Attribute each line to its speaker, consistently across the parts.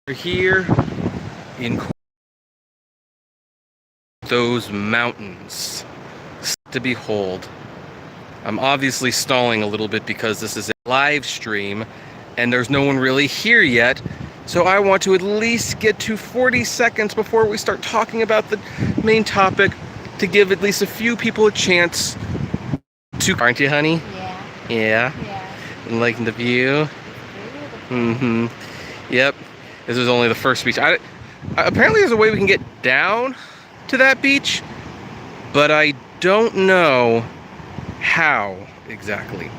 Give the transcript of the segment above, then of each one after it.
Speaker 1: We're here in those mountains to behold. I'm obviously stalling a little bit because this is a live stream and there's no one really here yet. So I want to at least get to 40 seconds before we start talking about the main topic to give at least a few people a chance to... Aren't you, honey?
Speaker 2: Yeah.
Speaker 1: Yeah?
Speaker 2: Yeah.
Speaker 1: And liking the view? Mm-hmm. Yep. This is only the first beach. Apparently there's a way we can get down to that beach, but I don't know how exactly.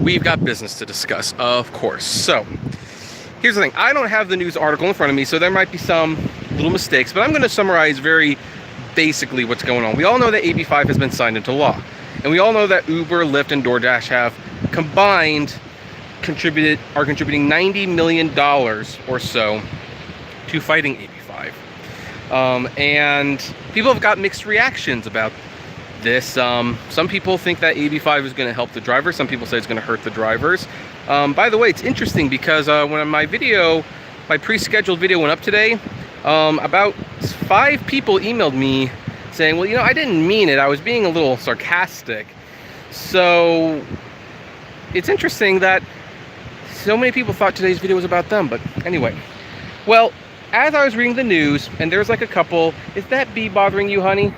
Speaker 1: We've got business to discuss, of course. So, here's the thing. I don't have the news article in front of me, so there might be some little mistakes, but I'm going to summarize very basically what's going on. We all know that AB5 has been signed into law, and we all know that Uber, Lyft, and DoorDash have combined are contributing $90 million or so to fighting AB5. And people have got mixed reactions about this. Some people think that AB5 is going to help the drivers. Some people say it's going to hurt the drivers. By the way, it's interesting because when my pre-scheduled video went up today, about 5 people emailed me saying, well, you know, I didn't mean it. I was being a little sarcastic. So it's interesting that so many people thought today's video was about them. But anyway, well, as I was reading the news, and there's like a couple, is that bee bothering you, honey?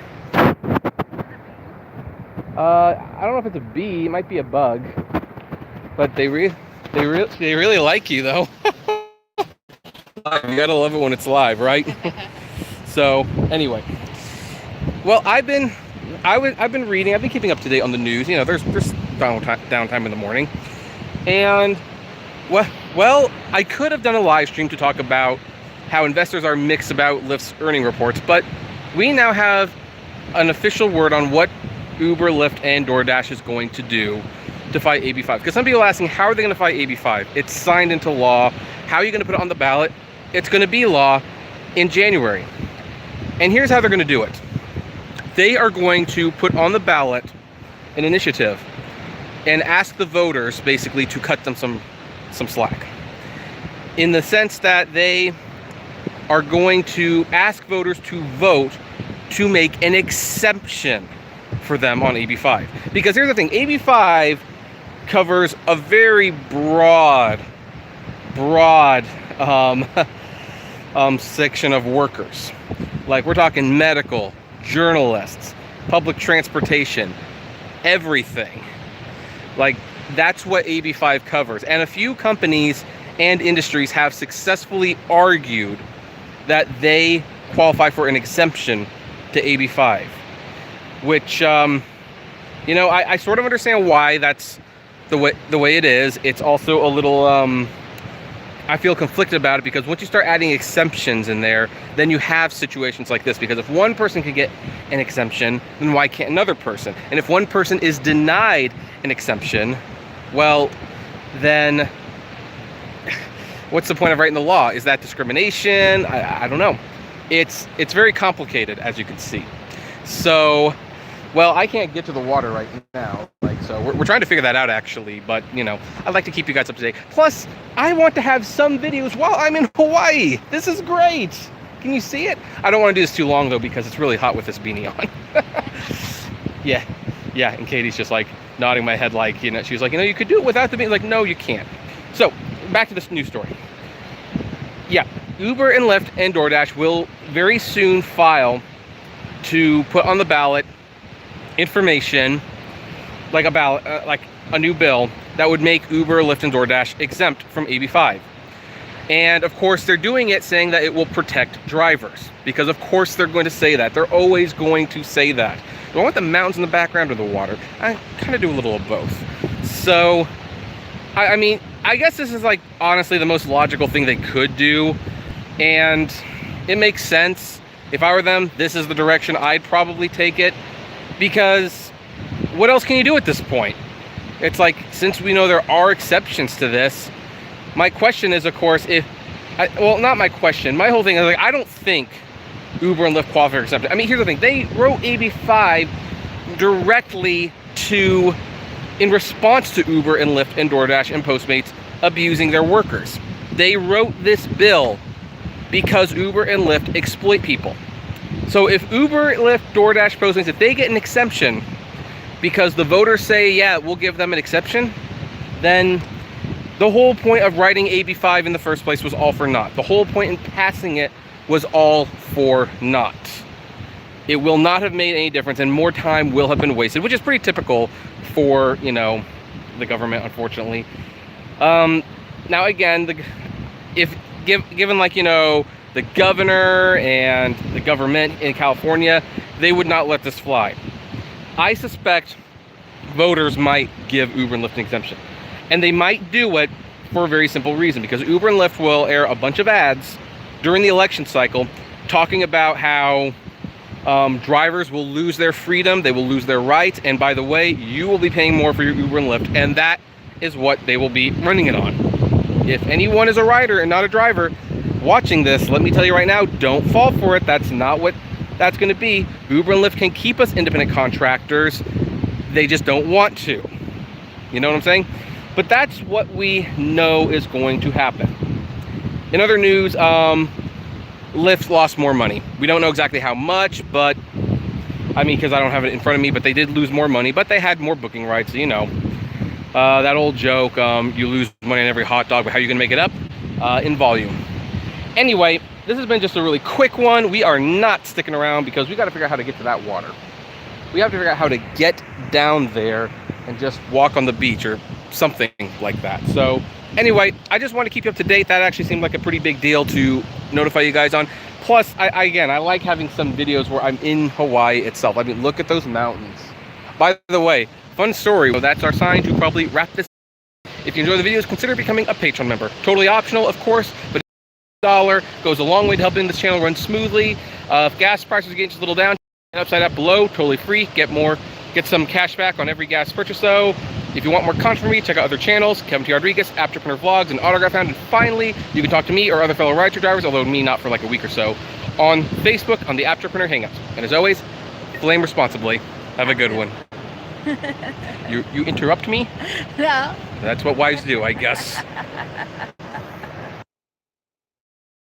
Speaker 1: I don't know if it's a bee, it might be a bug, but they really like you though. You gotta love it when it's live, right? So anyway, well, I've been reading, I've been keeping up to date on the news. You know, there's downtime in the morning, and well, I could have done a live stream to talk about how investors are mixed about Lyft's earning reports, but we now have an official word on what Uber, Lyft, and DoorDash is going to do to fight AB5. Because some people are asking, how are they going to fight AB5? It's signed into law. How are you going to put it on the ballot? It's going to be law in January. And here's how they're going to do it. They are going to put on the ballot an initiative and ask the voters basically to cut them some slack. In the sense that they are going to ask voters to vote to make an exemption for them on AB5. Because here's the thing, AB5 covers a very broad section of workers. Like, we're talking medical, journalists, public transportation, everything. Like, that's what AB5 covers. And a few companies and industries have successfully argued that they qualify for an exemption to AB5. Which, you know, I sort of understand why that's the way it is. It's also a little, I feel conflicted about it, because once you start adding exemptions in there, then you have situations like this. Because if one person can get an exemption, then why can't another person? And if one person is denied an exemption, well, then what's the point of writing the law? Is that discrimination? I don't know. It's very complicated, as you can see. So, well, I can't get to the water right now, so we're trying to figure that out, actually, but, you know, I'd like to keep you guys up to date. Plus, I want to have some videos while I'm in Hawaii. This is great. Can you see it? I don't want to do this too long, though, because it's really hot with this beanie on. Yeah, and Katie's just, like, nodding my head, like, you know, she's like, you know, you could do it without the beanie. Like, no, you can't. So, back to this news story. Yeah, Uber and Lyft and DoorDash will very soon file to put on the ballot information, like a new bill that would make Uber, Lyft, and DoorDash exempt from AB5. And of course, they're doing it saying that it will protect drivers, because of course they're going to say that. They're always going to say that. Do I want the mountains in the background or the water? I kind of do a little of both. So, I mean, I guess this is, like, honestly the most logical thing they could do, and it makes sense. If I were them, this is the direction I'd probably take it, because what else can you do at this point? It's like, since we know there are exceptions to this, my question is, of course, well, not my question, my whole thing is, like, I don't think Uber and Lyft qualify for exemption. I mean, here's the thing, they wrote AB5 directly in response to Uber and Lyft and DoorDash and Postmates abusing their workers. They wrote this bill because Uber and Lyft exploit people. So if Uber, Lyft, DoorDash, Postmates, if they get an exemption because the voters say, yeah, we'll give them an exception, then the whole point of writing AB5 in the first place was all for naught. The whole point in passing it was all for naught. It will not have made any difference, and more time will have been wasted, which is pretty typical for, you know, the government, unfortunately. Now again, given like, you know, the governor and the government in California, they would not let this fly. I suspect voters might give Uber and Lyft an exemption. And they might do it for a very simple reason, because Uber and Lyft will air a bunch of ads during the election cycle talking about how drivers will lose their freedom, they will lose their rights, and by the way, you will be paying more for your Uber and Lyft, and that is what they will be running it on. If anyone is a rider and not a driver watching this, let me tell you right now, don't fall for it. That's not what that's going to be. Uber and Lyft can keep us independent contractors. They just don't want to. You know what I'm saying? But that's what we know is going to happen. In other news, Lyft lost more money. We don't know exactly how much, but I mean, because I don't have it in front of me, but they did lose more money, but they had more booking rights, you know. That old joke, you lose money on every hot dog, but how are you going to make it up? In volume. Anyway, this has been just a really quick one. We are not sticking around because we got to figure out how to get to that water. We have to figure out how to get down there and just walk on the beach or something like that. So anyway, I just want to keep you up to date. That actually seemed like a pretty big deal to notify you guys on. Plus, I like having some videos where I'm in Hawaii itself. I mean, look at those mountains. By the way, fun story. Well, that's our sign to probably wrap this. If you enjoy the videos, consider becoming a Patreon member. Totally optional, of course, but $1 goes a long way to helping this channel run smoothly. If gas prices get just a little down, upside up below, totally free. Get some cash back on every gas purchase. So if you want more content from me, check out other channels, Kevin T. Rodriguez, Apptrepreneur Vlogs, and Autograph Hound. And finally, you can talk to me or other fellow rider drivers, although me not for like a week or so, on Facebook on the Apptrepreneur Hangouts. And as always, flame responsibly. Have a good one. You interrupt me?
Speaker 2: No.
Speaker 1: That's what wives do, I guess.